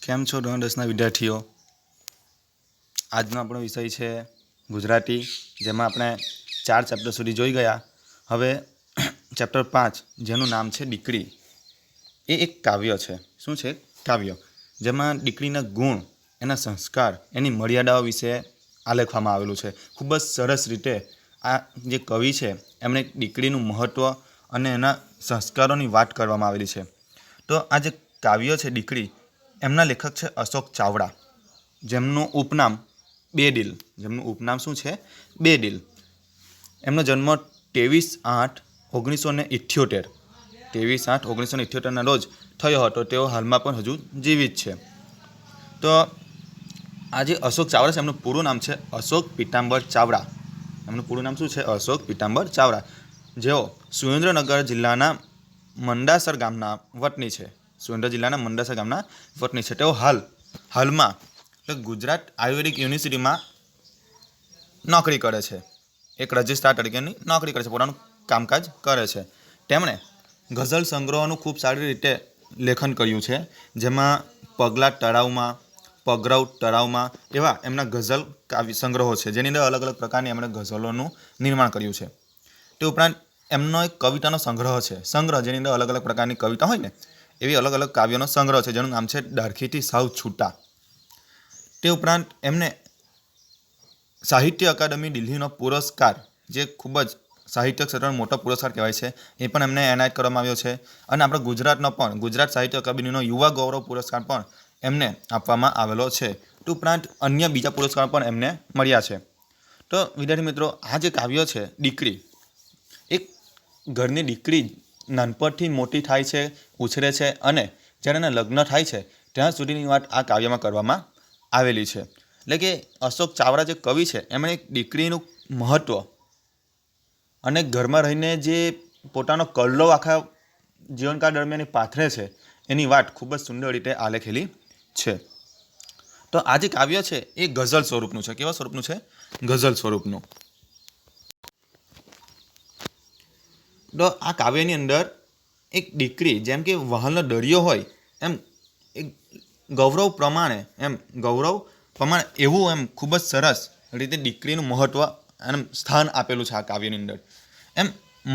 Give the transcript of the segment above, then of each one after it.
કેમ છો ધોરણ 10ના વિદ્યાર્થીઓ? આજનો આપણો વિષય છે ગુજરાતી, જેમાં આપણે 4 ચેપ્ટર સુધી જોઈ ગયા. હવે ચેપ્ટર 5, જેનું નામ છે દીકરી, એ એક કાવ્ય છે. શું છે? કાવ્ય, જેમાં દીકરીના ગુણ, એના સંસ્કાર, એની મર્યાદાઓ વિશે આલેખવામાં આવેલું છે. ખૂબ જ સરસ રીતે આ જે કવિ છે એમણે દીકરીનું મહત્ત્વ અને એના સંસ્કારોની વાત કરવામાં આવેલી છે. તો આ જે કાવ્ય છે દીકરી, એમના લેખક છે અશોક ચાવડા, જેમનું ઉપનામ બેદિલ. જેમનું ઉપનામ શું છે? બેદિલ. એમનો જન્મ 23/8/1978 23/8/1978ના રોજ થયો હતો. તેઓ હાલમાં પણ હજુ જીવિત છે. તો આ જે અશોક ચાવડા છે, એમનું પૂરું નામ છે અશોક પીતાંબર ચાવડા. એમનું પૂરું નામ શું છે? અશોક પીતાંબર ચાવડા. જેઓ સુરેન્દ્રનગર જિલ્લાના મંડાસર ગામના વતની છે. સુરેન્દ્ર જિલ્લાના મંડાસર ગામના વતની છે. તેઓ હાલમાં ગુજરાત આયુર્વેદિક યુનિવર્સિટીમાં નોકરી કરે છે. એક રજિસ્ટ્રાર તરીકેની નોકરી કરે છે, પોતાનું કામકાજ કરે છે. તેમણે ગઝલ સંગ્રહોનું ખૂબ સારી રીતે લેખન કર્યું છે, જેમાં પગલા તળાવમાં, પગરવ તળાવમાં એવા એમના ગઝલ કાવ્ય સંગ્રહો છે, જેની અંદર અલગ અલગ પ્રકારની એમણે ગઝલોનું નિર્માણ કર્યું છે. તે ઉપરાંત એમનો એક કવિતાનો સંગ્રહ છે, જેની અંદર અલગ અલગ પ્રકારની કવિતા હોય ને, એવી અલગ અલગ કાવ્યોનો સંગ્રહ છે, જેનું નામ છે ડાર્ખીથી સાવ છૂટા. તે ઉપરાંત એમને સાહિત્ય અકાદમી દિલ્હીનો પુરસ્કાર, જે ખૂબ જ સાહિત્ય ક્ષેત્રનો મોટો પુરસ્કાર કહેવાય છે, એ પણ એમને એનાયત કરવામાં આવ્યો છે. અને આપણા ગુજરાતનો પણ ગુજરાત સાહિત્ય અકાદમીનો યુવા ગૌરવ પુરસ્કાર પણ એમને આપવામાં આવેલો છે. તે ઉપરાંત અન્ય બીજા પુરસ્કાર પણ એમને મળ્યા છે. તો વિદ્યાર્થી મિત્રો, આ જે કાવ્ય છે દીકરી, એક ઘરની દીકરી નાનપણથી મોટી થાય છે, ઉછરે છે, અને જ્યારે એના લગ્ન થાય છે ત્યાં સુધીની વાત આ કાવ્યમાં કરવામાં આવેલી છે. એટલે કે અશોક ચાવડા જે કવિ છે, એમણે એક દીકરીનું મહત્ત્વ અને ઘરમાં રહીને જે પોતાનો કલ્લો આખા જીવનકાળ દરમિયાન પાથરે છે, એની વાત ખૂબ જ સુંદર રીતે આલેખેલી છે. તો આ જે કાવ્ય છે એ ગઝલ સ્વરૂપનું છે. કેવા સ્વરૂપનું છે? ગઝલ સ્વરૂપનું. તો આ કાવ્યની અંદર એક દીકરી જેમ કે વહાલનો દરિયો હોય એમ એક ગૌરવ પ્રમાણે એવું એમ ખૂબ જ સરસ રીતે દીકરીનું મહત્ત્વ અને સ્થાન આપેલું છે આ કાવ્યની અંદર. એમ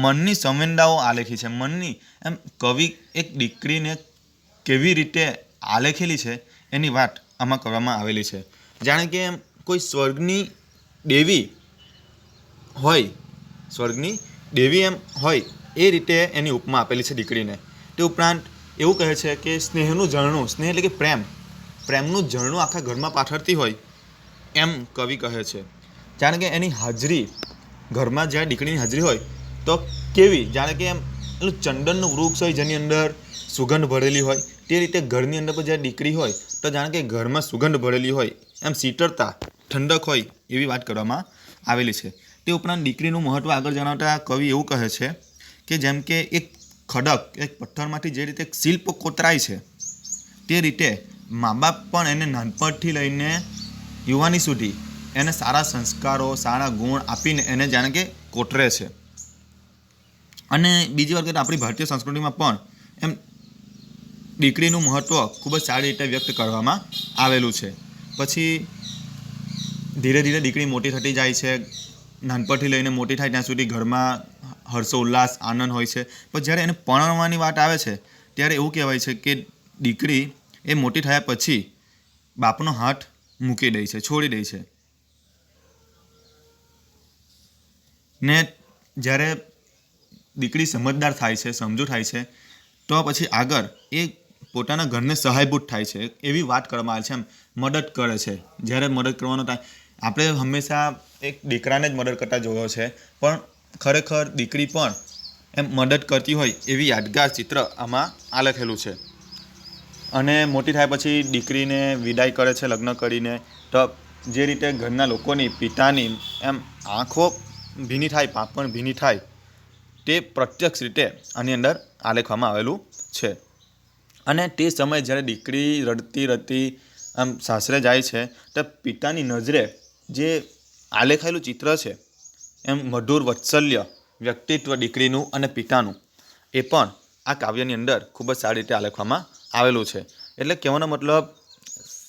મનની સંવેદનાઓ આલેખી છે. મનની એમ કવિ એક દીકરીને કેવી રીતે આલેખેલી છે એની વાત આમાં કરવામાં આવેલી છે. જાણે કે એમ કોઈ સ્વર્ગની દેવી એમ હોય એ રીતે એની ઉપમા આપેલી છે દીકરીને. તે ઉપરાંત એવું કહે છે કે સ્નેહનું ઝરણું, સ્નેહ એટલે કે પ્રેમનું ઝરણું આખા ઘરમાં પાથરતી હોય એમ કવિ કહે છે. જાણે કે એની હાજરી, ઘરમાં જ્યારે દીકરીની હાજરી હોય તો કેવી, જાણે કે એમ એટલું ચંદનનું વૃક્ષ હોય જેની અંદર સુગંધ ભરેલી હોય, તે રીતે ઘરની અંદર પણ જ્યારે દીકરી હોય તો જાણે કે ઘરમાં સુગંધ ભરેલી હોય, એમ શીતળતા, ઠંડક હોય એવી વાત કરવામાં આવેલી છે. તે ઉપરાંત દીકરીનું મહત્ત્વ આગળ જણાવતા કવિ એવું કહે છે કે જેમ કે એક પથ્થરમાંથી જે રીતે શિલ્પ કોતરાય છે, તે રીતે મા બાપ પણ એને નાનપણથી લઈને યુવાની સુધી એને સારા સંસ્કારો, સારા ગુણ આપીને એને જાણે કે કોતરે છે. અને બીજી વાત કરીએ તો આપણી ભારતીય સંસ્કૃતિમાં પણ એમ દીકરીનું મહત્ત્વ ખૂબ જ સારી રીતે વ્યક્ત કરવામાં આવેલું છે. પછી ધીરે ધીરે દીકરી મોટી થતી જાય છે. નાનપણથી લઈને મોટી થાય ત્યાં સુધી ઘરમાં હર્ષો ઉલ્લાસ આનંદ હોય છે. પણ જ્યારે એને પરણવાની વાત આવે છે ત્યારે એવું કહેવાય છે કે દીકરી એ મોટી થયા પછી બાપનો હાથ મૂકી દે છે, છોડી દે છે. ને જ્યારે દીકરી સમજદાર થાય છે, સમજુ થાય છે, તો પછી આગળ એ પોતાના ઘરને સહાયભૂત થાય છે. એવી વાત કરવામાં આવે છે, એમ મદદ કરે છે. જ્યારે મદદ કરવાનો થાય, આપણે હંમેશા એક દીકરાને જ મદદ કરતા જોયો છે, પણ ખરેખર દીકરી પણ એમ મદદ કરતી હોય એવી યાદગાર ચિત્ર આમાં આલેખેલું છે. અને મોટી થાય પછી દીકરીને વિદાય કરે છે લગ્ન કરીને, તો જે રીતે ઘરના લોકોની, પિતાની એમ આંખો ભીની થાય, પાંપણ ભીની થાય, તે પ્રત્યક્ષ રીતે આની અંદર આલેખવામાં આવેલું છે. અને તે સમયે જ્યારે દીકરી રડતી આમ સાસરે જાય છે તો પિતાની નજરે જે આલેખાયેલું ચિત્ર છે, એમ મધુર વાત્સલ્ય વ્યક્તિત્વ દીકરીનું અને પિતાનું, એ પણ આ કાવ્યની અંદર ખૂબ જ સારી રીતે આલેખવામાં આવેલું છે. એટલે કહેવાનો મતલબ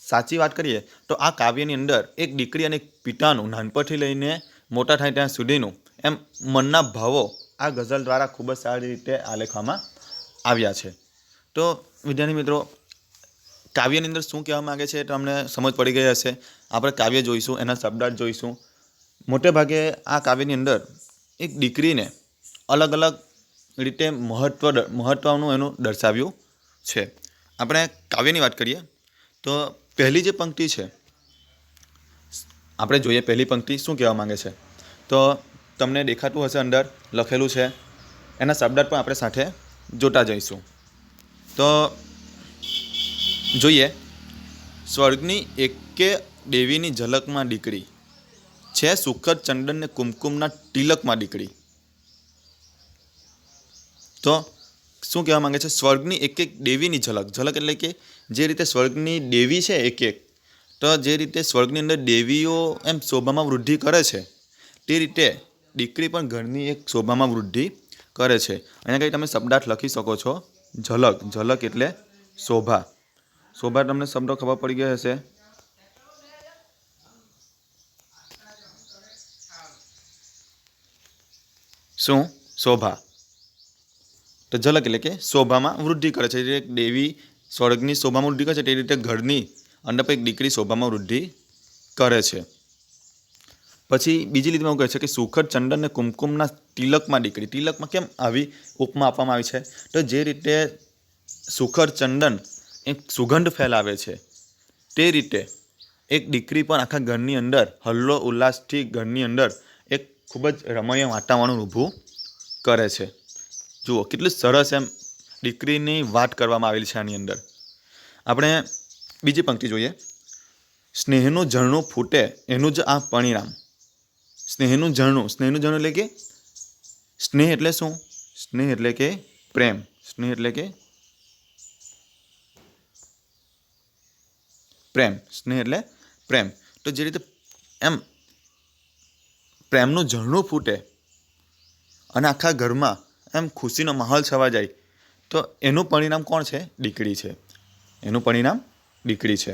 સાચી વાત કરીએ તો આ કાવ્યની અંદર એક દીકરી અને એક પિતાનું નાનપણથી લઈને મોટા થાય ત્યાં સુધીનું એમ મનના ભાવો આ ગઝલ દ્વારા ખૂબ જ સારી રીતે આલેખવામાં આવ્યા છે. તો વિદ્યાર્થી મિત્રો, કાવ્યની અંદર શું કહેવા માગે છે તમને સમજ પડી ગઈ હશે. આપણે કાવ્ય જોઈશું, એના શબ્દાર્થ જોઈશું. મોટે ભાગે આ કાવ્યની અંદર એક દીકરીને અલગ અલગ રીતે મહત્ત્વનું એનું દર્શાવ્યું છે. આપણે કાવ્યની વાત કરીએ તો પહેલી જે પંક્તિ છે, આપણે જોઈએ પહેલી પંક્તિ શું કહેવા માંગે છે. તો તમને દેખાતું હશે અંદર લખેલું છે, એના શબ્દાર્થ પણ આપણે સાથે જોતા જઈશું. તો જોઈએ, સ્વર્ગની એકે દેવીની ઝલકમાં દીકરી છે, સુખદ ચંદન ને કુમકુમના તિલકમાં દીકરી. તો શું કહેવા માંગે છે? સ્વર્ગની એક એક દેવીની ઝલક. ઝલક એટલે કે જે રીતે સ્વર્ગની દેવી છે એક એક, તો જે રીતે સ્વર્ગની અંદર દેવીઓ એમ શોભામાં વૃદ્ધિ કરે છે, તે રીતે દીકરી પણ ઘરની એક શોભામાં વૃદ્ધિ કરે છે. અહીંયા કંઈ તમે શબ્દાર્થ લખી શકો છો. ઝલક, ઝલક એટલે શોભા. શોભા તમને શબ્દો ખબર પડી ગયા હશે. શું? શોભા. તો ઝલક એટલે કે શોભામાં વૃદ્ધિ કરે છે. જે દેવી સ્વર્ગની શોભામાં વૃદ્ધિ કરે છે, તે રીતે ઘરની અંદર પણ એક દીકરી શોભામાં વૃદ્ધિ કરે છે. પછી બીજી લીટીમાં એવું કહે છે કે સુખદ ચંદન ને કુમકુમના તિલકમાં દીકરી. તિલકમાં કેમ આવી ઉપમા આપવામાં આવી છે? તો જે રીતે સુખદ ચંદન એક સુગંધ ફેલાવે છે, તે રીતે એક દીકરી પણ આખા ઘરની અંદર હલ્લો ઉલ્લાસથી ઘરની અંદર એક ખૂબ જ રમણીય વાતાવરણ ઊભું કરે છે. જુઓ કેટલું સરસ એમ દીકરીની વાત કરવામાં આવેલી છે આની અંદર. આપણે બીજી પંક્તિ જોઈએ. સ્નેહનું ઝરણું ફૂટે એનું જ આ પરિણામ. સ્નેહનું ઝરણું. સ્નેહનું ઝરણું એટલે કે સ્નેહ એટલે શું? સ્નેહ એટલે કે પ્રેમ. સ્નેહ એટલે કે પ્રેમ. સ્નેહ એટલે પ્રેમ. તો જે રીતે એમ પ્રેમનું ઝરણું ફૂટે અને આખા ઘરમાં એમ ખુશીનો માહોલ છવા જાય, તો એનું પરિણામ કોણ છે? દીકરી છે. એનું પરિણામ દીકરી છે.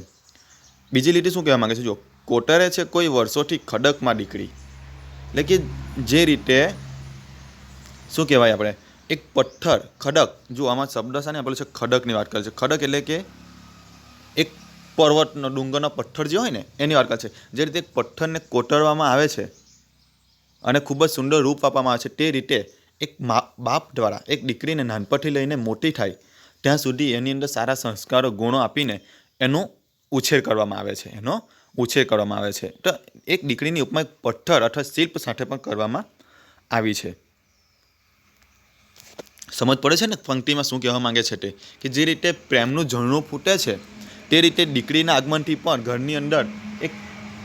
બીજી લીટી શું કહેવા માંગે છે? જો, કોટરે છે કોઈ વર્ષોથી ખડકમાં દીકરી. એટલે કે જે રીતે શું કહેવાય, આપણે એક પથ્થર, ખડક. જો આમાં શબ્દ છે ને આપણે છે ખડકની વાત કરે છે. ખડક એટલે કે એક પર્વતનો ડુંગરનો પથ્થર જે હોય ને એની વાત કરે છે. જે રીતે એક પથ્થરને કોતરવામાં આવે છે અને ખૂબ જ સુંદર રૂપ આપવામાં આવે છે, તે રીતે એક બાપ દ્વારા એક દીકરીને નાનપણથી લઈને મોટી થાય ત્યાં સુધી એની અંદર સારા સંસ્કારો, ગુણો આપીને એનો ઉછેર કરવામાં આવે છે. એનો ઉછેર કરવામાં આવે છે. તો એક દીકરીની ઉપમા એક પથ્થર અથવા શિલ્પ સાથે પણ કરવામાં આવી છે. સમજ પડે છે ને પંક્તિમાં શું કહેવા માંગે છે? તે કે જે રીતે પ્રેમનું ઝરણું ફૂટે છે, તે રીતે દીકરીના આગમનથી પણ ઘરની અંદર એક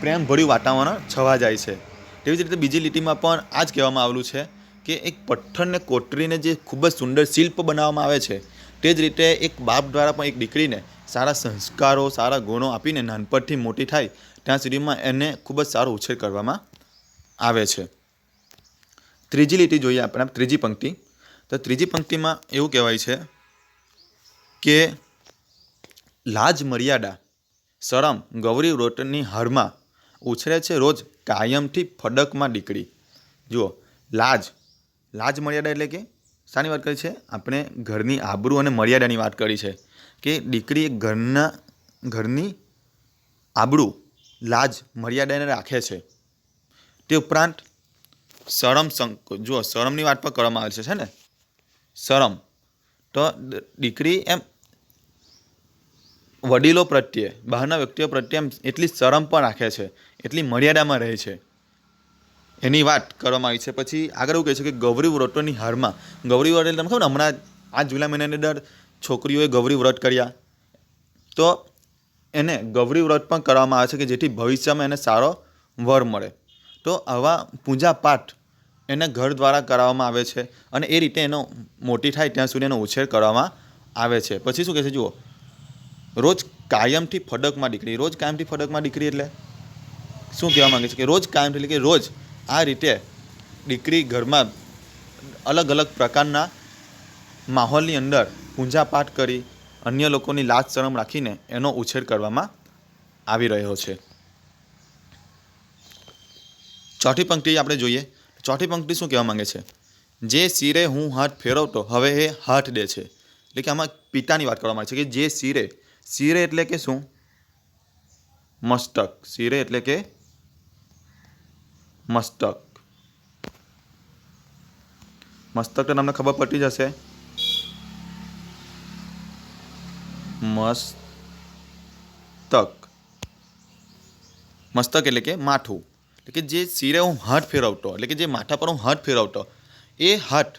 પ્રેમભર્યું વાતાવરણ છવા જાય છે. તેવી જ રીતે બીજી લીટીમાં પણ આ જ કહેવામાં આવેલું છે કે એક પથ્થરને કોતરીને જે ખૂબ જ સુંદર શિલ્પ બનાવવામાં આવે છે, તે જ રીતે એક બાપ દ્વારા પણ એક દીકરીને સારા સંસ્કારો, સારા ગુણો આપીને નાનપણથી મોટી થાય ત્યાં સુધીમાં એને ખૂબ જ સારો ઉછેર કરવામાં આવે છે. ત્રીજી લીટી જોઈએ આપણે, ત્રીજી પંક્તિ. તો ત્રીજી પંક્તિમાં એવું કહેવાય છે કે લાજ મર્યાદા શરમ ગૌરી વ્રતની હારમાં ઉછરે છે રોજ કાયમથી ફડકમાં દીકરી. જુઓ, લાજ. લાજ મર્યાદા એટલે કે શાની વાત કરી છે? આપણે ઘરની આબરૂ અને મર્યાદાની વાત કરી છે કે દીકરી ઘરની આબરૂ, લાજ, મર્યાદાને રાખે છે. તે ઉપરાંત શરમ, જુઓ શરમની વાત પણ કરવામાં આવે છે ને, શરમ. તો દીકરી એમ વડીલો પ્રત્યે, બહારના વ્યક્તિઓ પ્રત્યે એમ એટલી શરમ પણ રાખે છે, એટલી મર્યાદામાં રહે છે, એની વાત કરવામાં આવી છે. પછી આગળ એવું કહે છે કે ગૌરી વ્રતોની હારમાં. ગૌરી વ્રત એટલે તમે ખબર ને, હમણાં આ જુલાઈ મહિનાની અંદર છોકરીઓએ ગૌરી વ્રત કર્યા, તો એને ગૌરી વ્રત પણ કરવામાં આવે છે કે જેથી ભવિષ્યમાં એને સારો વર મળે. તો આવા પૂજા પાઠ એને ઘર દ્વારા કરાવવામાં આવે છે અને એ રીતે એનો મોટી થાય ત્યાં સુધી એનો ઉછેર કરવામાં આવે છે. પછી શું કહે છે? જુઓ, રોજ કાયમથી ફડકમાં દીકરી. રોજ કાયમથી ફડકમાં દીકરી એટલે શું કહેવા માંગે છે? કે રોજ કાયમથી એટલે કે રોજ આ રીતે દીકરી ઘરમાં અલગ અલગ પ્રકારના માહોલની અંદર પૂજા પાઠ કરી અન્ય લોકોની લાજ શરમ રાખીને એનો ઉછેર કરવામાં આવી રહ્યો છે। ચોથી પંક્તિ આપણે જોઈએ। ચોથી પંક્તિ શું કહેવા માંગે છે? જે શિરે હું હાથ ફેરવતો હવે એ હાથ દે છે। એટલે કે આમાં પિતાની વાત કરવામાં આવે છે કે જે શિરે, શિરે એટલે કે શું? મસ્તક। શિરે એટલે કે મસ્તક। મસ્તક તો તમને ખબર પડતી જ હશે। મસ્તક, મસ્તક એટલે કે માથું। એટલે કે જે શિરે હું હાથ ફેરવતો, એટલે કે જે માથા પર હું હાથ ફેરવતો, એ હાથ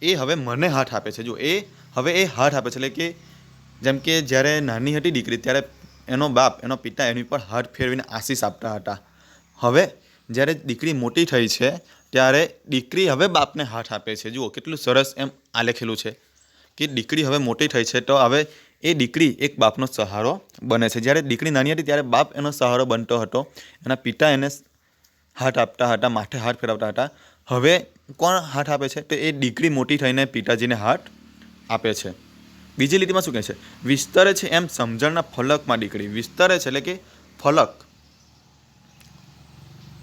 એ હવે મને હાથ આપે છે। જો એ હવે એ હાથ આપે છે। એટલે કે જેમ કે જ્યારે નાની હતી દીકરી ત્યારે એનો બાપ, એનો પિતા એની પર હાથ ફેરવીને આશીષ આપતા હતા। હવે જ્યારે દીકરી મોટી થઈ છે ત્યારે દીકરી હવે બાપને હાથ આપે છે। જુઓ કેટલું સરસ એમ આલેખેલું છે કે દીકરી હવે મોટી થઈ છે તો હવે એ દીકરી એક બાપનો સહારો બને છે। જ્યારે દીકરી નાની હતી ત્યારે બાપ એનો સહારો બનતો હતો, એના પિતા એને હાથ આપતા હતા, માથે હાથ ફેરવતા હતા। હવે કોણ હાથ આપે છે? તો એ દીકરી મોટી થઈને પિતાજીને હાથ આપે છે। બીજી લીટીમાં શું કહે છે? વિસ્તરે છે એમ સમજણના ફલકમાં દીકરી। વિસ્તરે છે એટલે કે ફલક।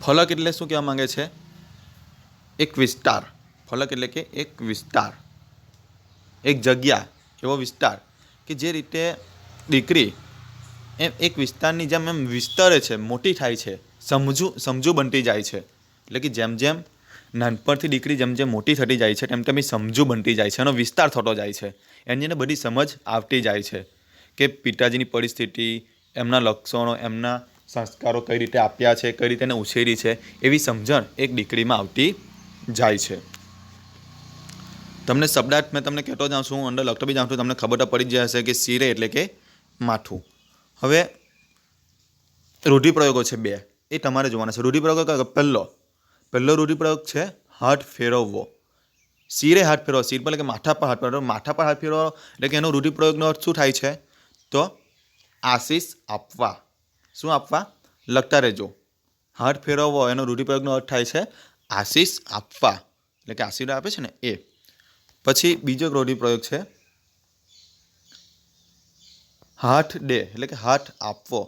ફલક એટલે શું કહેવા માંગે છે? એક વિસ્તાર। ફલક એટલે કે એક વિસ્તાર, એક જગ્યા, એવો વિસ્તાર કે જે રીતે દીકરી એમ એક વિસ્તારની જેમ એમ વિસ્તરે છે, મોટી થાય છે, સમજુ બનતી જાય છે। એટલે કે જેમ જેમ નાનપણથી દીકરી જેમ જેમ મોટી થતી જાય છે તેમ તેમ એ સમજુ બનતી જાય છે, એનો વિસ્તાર થતો જાય છે, એની અંદર બધી સમજ આવતી જાય છે કે પિતાજીની પરિસ્થિતિ, એમના લક્ષણો, એમના સંસ્કારો કઈ રીતે આપ્યા છે, કઈ રીતે એને ઉછેરી છે, એવી સમજણ એક દીકરીમાં આવતી જાય છે। તમને શબ્દાર્થ મેં તમને કહેતો જાઉં છું, અંદર લખતો બી જાઉં છું, તમને ખબર તો પડી જ હશે કે શિરે એટલે કે માથું। હવે રૂઢિપ્રયોગો છે 2, એ તમારે જોવાના છે। રૂઢિપ્રયોગ પહેલો રૂઢિપ્રયોગ છે હાથ ફેરવવો। શિરે હાથ ફેરવો, શિર પર એટલે કે માથા પર હાથ ફેરવો, માથા પર હાથ ફેરવો એટલે કે એનો રૂઢિપ્રયોગનો અર્થ શું થાય છે? તો આશીષ આપવા। શું આપવા? લખતા રહેજો। હાથ ફેરવવો એનો રૂઢિપ્રયોગનો અર્થ થાય છે આશીષ આપવા, એટલે કે આશીર્વાદ આપે છે ને એ। પછી બીજો રૂઢિપ્રયોગ છે હાથ દે, એટલે કે હાથ આપવો।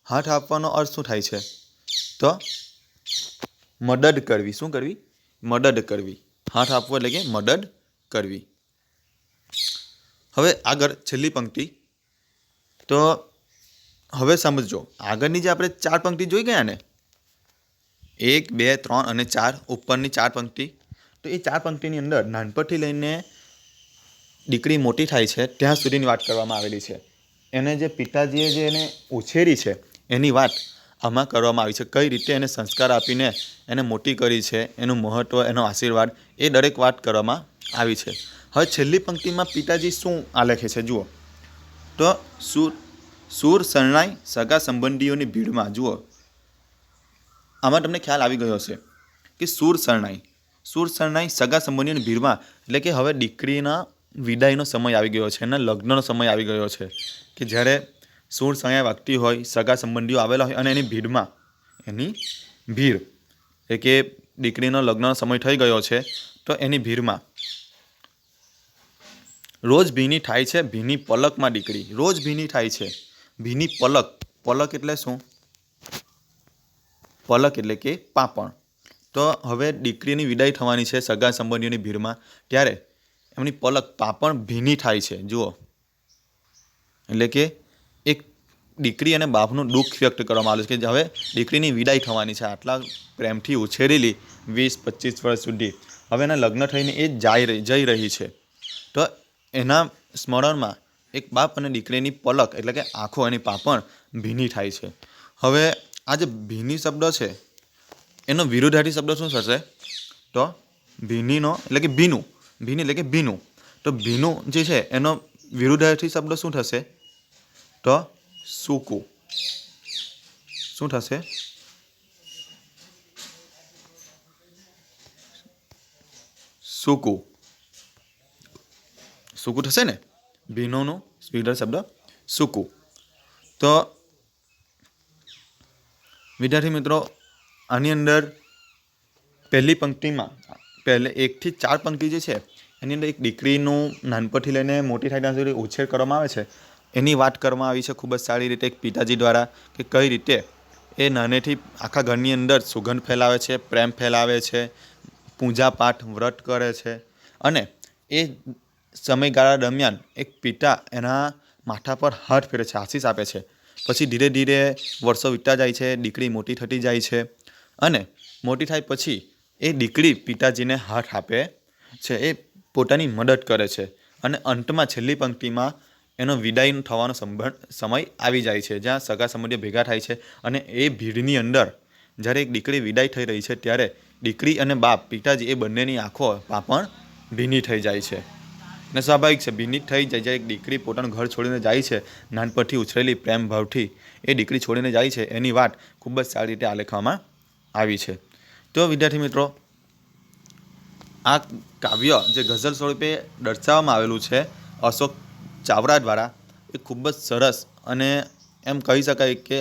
હાથ આપવાનો અર્થ શું થાય છે? તો મદદ કરવી। શું કરવી? મદદ કરવી। હાથ આપવો એટલે કે મદદ કરવી। હવે આગળ છેલ્લી પંક્તિ, તો હવે સમજો આગળની જે આપણે 4 પંક્તિ જોઈ ગયા ને, 1, 2, 3 અને 4, ઉપરની 4 પંક્તિ, તો એ 4 પંક્તિની અંદર નાનપણથી લઈને દીકરી મોટી થાય છે ત્યાં સુધીની વાત કરવામાં આવેલી છે। એને જે પિતાજીએ જે એને ઉછેરી છે એની વાત આમાં કરવામાં આવી છે। કઈ રીતે એને સંસ્કાર આપીને એને મોટી કરી છે, એનું મહત્ત્વ, એનો આશીર્વાદ, એ દરેક વાત કરવામાં આવી છે। હવે છેલ્લી પંક્તિમાં પિતાજી શું આલેખે છે જુઓ, તો સૂર શરણાઈ સગા સંબંધીઓની ભીડમાં, જુઓ આમાં તમને ખ્યાલ આવી ગયો હશે કે સૂર શરણાઈ સગા સંબંધીઓની ભીડમાં, એટલે કે હવે દીકરીના વિદાયનો સમય આવી ગયો છે, એના લગ્નનો સમય આવી ગયો છે કે જ્યારે સૂર શરણાઈ વાગતી હોય, સગા સંબંધીઓ આવેલા હોય અને એની ભીડ એટલે કે દીકરીનો લગ્નનો સમય થઈ ગયો છે તો એની ભીડમાં રોજ ભીની થાય છે ભીની પલકમાં દીકરી। રોજ ભીની થાય છે ભીની પલક। પલક એટલે શું? પલક એટલે કે પાંપણ। તો હવે દીકરીની વિદાય થવાની છે સગા સંબંધીઓની ભીડમાં, ત્યારે એમની પલક પાંપણ ભીની થાય છે। જુઓ એટલે કે એક દીકરી અને બાપનું દુઃખ વ્યક્ત કરવામાં આવ્યું છે કે હવે દીકરીની વિદાય થવાની છે, આટલા પ્રેમથી ઉછેરેલી 20-25 વર્ષ સુધી, હવે એના લગ્ન થઈને એ જઈ રહી છે, તો એના સ્મરણમાં એક બાપ અને દીકરીની પલક એટલે કે આંખો, એની પાંપણ ભીની થાય છે। હવે આ જે ભીની શબ્દ છે એનો વિરુદ્ધાર્થી શબ્દ શું થશે? તો ભીનીનો એટલે કે ભીનું, ભીની એટલે કે ભીનું, તો ભીનું જે છે એનો વિરુદ્ધાર્થી શબ્દ શું થશે? તો સૂકું। શું થશે? સૂકું। સૂકું થશે ને? ભીનોનો વિરુદ્ધાર્થી શબ્દ સૂકું। તો વિદ્યાર્થી મિત્રો, આની અંદર પહેલી પંક્તિમાં 1 થી 4 પંક્તિ જે છે એની અંદર એક દીકરીનું નાનપણથી લઈને મોટી થાય ત્યાં સુધી ઉછેર કરવામાં આવે છે, એની વાત કરવામાં આવી છે ખૂબ જ સારી રીતે એક પિતાજી દ્વારા કે કઈ રીતે એ નાનેથી આખા ઘરની અંદર સુગંધ ફેલાવે છે, પ્રેમ ફેલાવે છે, પૂજા પાઠ વ્રત કરે છે અને એ સમયગાળા દરમિયાન એક પિતા એના માથા પર હાથ ફેરે છે, આશીષ આપે છે. પછી ધીરે ધીરે વર્ષો વીતતા જાય છે, દીકરી મોટી થતી જાય છે અને મોટી થાય પછી એ દીકરી પિતાજીને હાથ આપે છે, એ પોતાની મદદ કરે છે અને અંતમાં છેલ્લી પંક્તિમાં એનો વિદાય થવાનો સમય આવી જાય છે, જ્યાં સગા સંબંધીઓ ભેગા થાય છે અને એ ભીડની અંદર જ્યારે એક દીકરી વિદાય થઈ રહી છે ત્યારે દીકરી અને બાપ પિતાજી એ બંનેની આંખો પણ ભીની થઈ જાય છે. ને સ્વાભાવિક છે, ભીની થઈ જાય. જ્યારે એક દીકરી પોતાનું ઘર છોડીને જાય છે, નાનપણથી ઉછરેલી પ્રેમ ભાવથી એ દીકરી છોડીને જાય છે, એની વાત ખૂબ જ સારી રીતે આલેખવામાં આવી છે. તો વિદ્યાર્થી મિત્રો, આ કાવ્ય જે ગઝલ સ્વરૂપે દર્શાવવામાં આવેલું છે અશોક ચાવડા દ્વારા, એ ખૂબ જ સરસ અને એમ કહી શકાય કે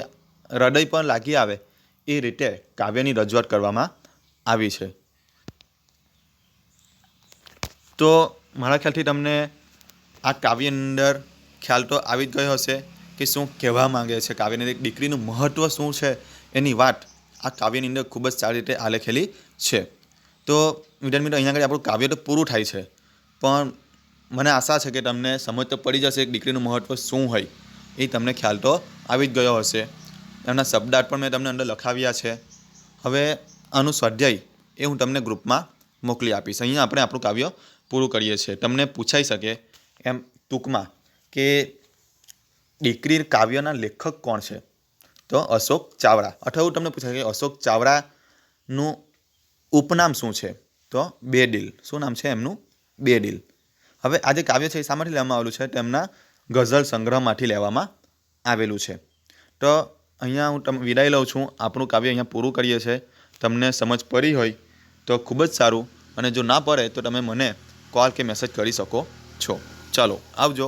હૃદય પણ લાગી આવે એ રીતે કાવ્યની રજૂઆત કરવામાં આવી છે. તો મારા ખ્યાલથી તમને આ કાવ્યની અંદર ખ્યાલ તો આવી જ ગયો હશે કે શું કહેવા માંગે છે કાવ્યની, દીકરીનું મહત્ત્વ શું છે એની વાત આ કાવ્યની અંદર ખૂબ જ સારી રીતે આલેખેલી છે. તો વિદ્યાર્થી મિત્રો, અહીંયા આગળ આપણું કાવ્ય તો પૂરું થાય છે, પણ મને આશા છે કે તમને સમજ તો પડી જશે કે દીકરીનું મહત્ત્વ શું હોય, એ તમને ખ્યાલ તો આવી જ ગયો હશે. એમના શબ્દાર્થ પણ મેં તમને અંદર લખાવ્યા છે. હવે આનું સ્વાધ્યાય એ હું તમને ગ્રુપમાં મોકલી આપીશ. અહીંયા આપણે આપણું કાવ્ય પૂરું કરીએ છીએ. તમને પૂછાઈ શકે એમ ટૂંકમાં કે દીકરી કાવ્યના લેખક કોણ છે? તો અશોક ચાવડા. અથવા એવું તમને પૂછાય કે અશોક ચાવડાનું ઉપનામ શું છે? તો બેદિલ. શું નામ છે એમનું? બેદિલ. હવે આ જે કાવ્ય છે એ શામાંથી લેવામાં આવેલું છે? તેમના ગઝલ સંગ્રહમાંથી લેવામાં આવેલું છે. તો અહીંયા હું તમને વિદાય લઉં છું. આપણું કાવ્ય અહીંયા પૂરું કરીએ છીએ. તમને સમજ પડી હોય તો ખૂબ જ સારું, અને જો ના પડે તો તમે મને કોલ કે મેસેજ કરી શકો છો. ચાલો, આવજો.